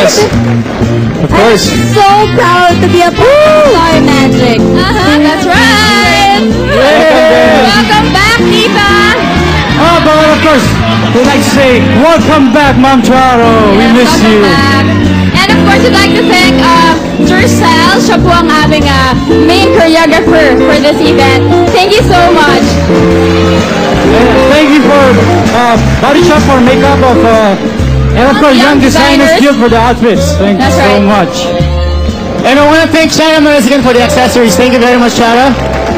Yes. Of course. So proud to be a part of Star Magic. That's right. Welcome back, Tita. Oh, but of course, we'd like to say, welcome back, Ma'am Charo. We miss you. Back. And of course, we'd like to thank Jercel. Siya po ang aming main choreographer for this event. Thank you so much. Thank you for Body Shop for makeup of, and of course, Young Designers Guild for the outfits. Thank you so much. And I want to thank Chara Manas again for the accessories. Thank you very much, Chara.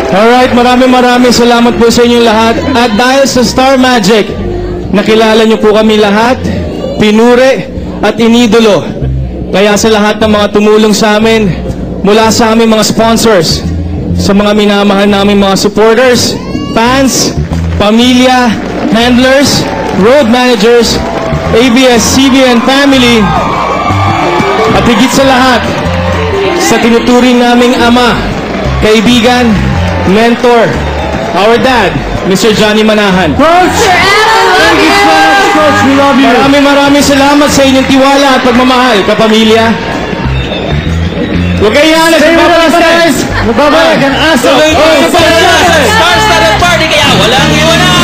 Alright, maraming salamat po sa inyong lahat. At dahil sa Star Magic, nakilala niyo po kami lahat, pinuri at inidolo. Kaya sa lahat ng mga tumulong sa amin, mula sa aming mga sponsors, sa mga minamahal namin mga supporters, fans, pamilya, handlers, road managers, ABS-CBN family, at higit sa lahat, sa tinuturing naming ama, kaibigan, mentor, our dad, Mr. Johnny Manahan. Coach! Thank you so much, Coach. We love you. Maraming salamat sa inyong tiwala at pagmamahal, kapamilya. Huwag kayo yan. Stay with us, guys. Magbabalik ang aso. Star-studded party kaya walang iwanan.